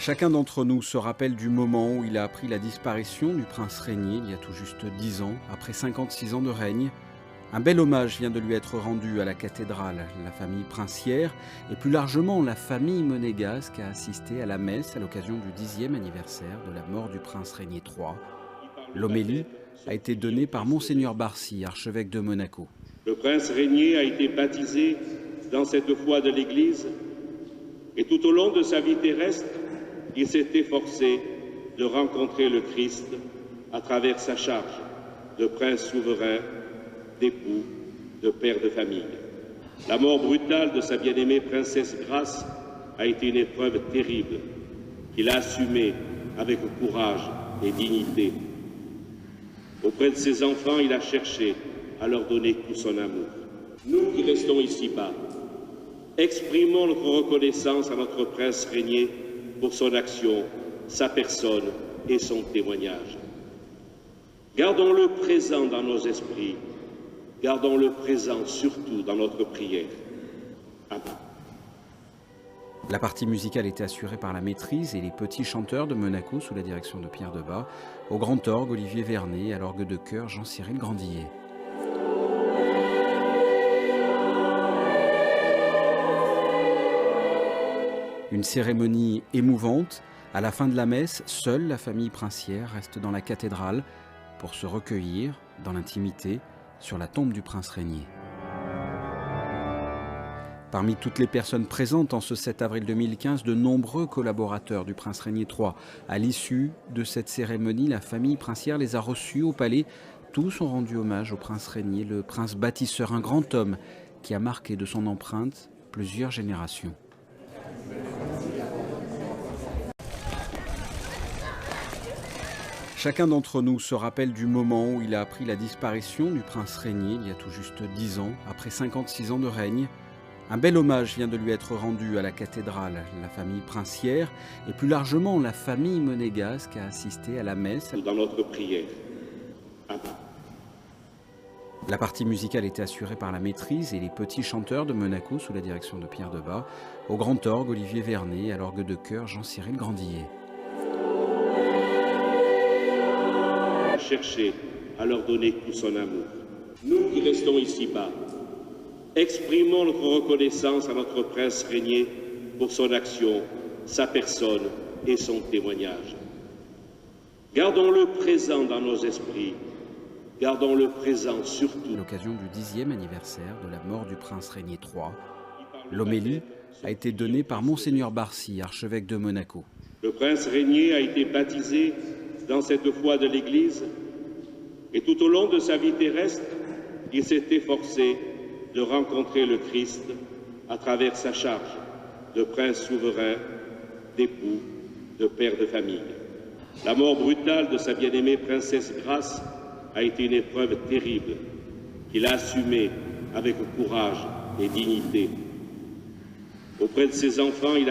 Chacun d'entre nous se rappelle du moment où il a appris la disparition du prince Régnier il y a tout juste 10 ans, après 56 ans de règne. Un bel hommage vient de lui être rendu à la cathédrale. La famille princière et plus largement la famille monégasque a assisté à la messe à l'occasion du 10e anniversaire de la mort du prince Régnier III. L'homélie a été donnée par Monseigneur Barcy, archevêque de Monaco. Le prince Régnier a été baptisé dans cette foi de l'Église et tout au long de sa vie terrestre, il s'est efforcé de rencontrer le Christ à travers sa charge de prince souverain, d'époux, de père de famille. La mort brutale de sa bien-aimée princesse Grace a été une épreuve terrible qu'il a assumée avec courage et dignité. Auprès de ses enfants, il a cherché à leur donner tout son amour. Nous qui restons ici-bas, exprimons notre reconnaissance à notre prince Régnier pour son action, sa personne et son témoignage. Gardons-le présent dans nos esprits, gardons-le présent surtout dans notre prière. Amen. La partie musicale était assurée par la maîtrise et les petits chanteurs de Monaco sous la direction de Pierre Debat, au grand orgue Olivier Vernet et à l'orgue de chœur Jean-Cyril Grandillet. Une cérémonie émouvante. À la fin de la messe, seule la famille princière reste dans la cathédrale pour se recueillir dans l'intimité sur la tombe du prince Régnier. Parmi toutes les personnes présentes en ce 7 avril 2015, de nombreux collaborateurs du prince Régnier III. À l'issue de cette cérémonie, la famille princière les a reçus au palais. Tous ont rendu hommage au prince Régnier, le prince bâtisseur, un grand homme qui a marqué de son empreinte plusieurs générations. Chacun d'entre nous se rappelle du moment où il a appris la disparition du prince Régnier il y a tout juste 10 ans, après 56 ans de règne. Un bel hommage vient de lui être rendu à la cathédrale. La famille princière et plus largement la famille monégasque a assisté à la messe. Dans notre prière. Amen. La partie musicale était assurée par la maîtrise et les petits chanteurs de Monaco sous la direction de Pierre Debat, au grand orgue Olivier Vernet et à l'orgue de chœur Jean-Cyril Grandillet. Chercher à leur donner tout son amour. Nous qui restons ici-bas, exprimons notre reconnaissance à notre prince Régnier pour son action, sa personne et son témoignage. Gardons-le présent dans nos esprits, gardons-le présent surtout. À l'occasion du 10e anniversaire de la mort du prince Régnier III, l'homélie a été donnée par Monseigneur Barcy, archevêque de Monaco. Le prince Régnier a été baptisé dans cette foi de l'Église et tout au long de sa vie terrestre, il s'est efforcé de rencontrer le Christ à travers sa charge de prince souverain, d'époux, de père de famille. La mort brutale de sa bien-aimée princesse Grace a été une épreuve terrible qu'il a assumée avec courage et dignité. Auprès de ses enfants, il a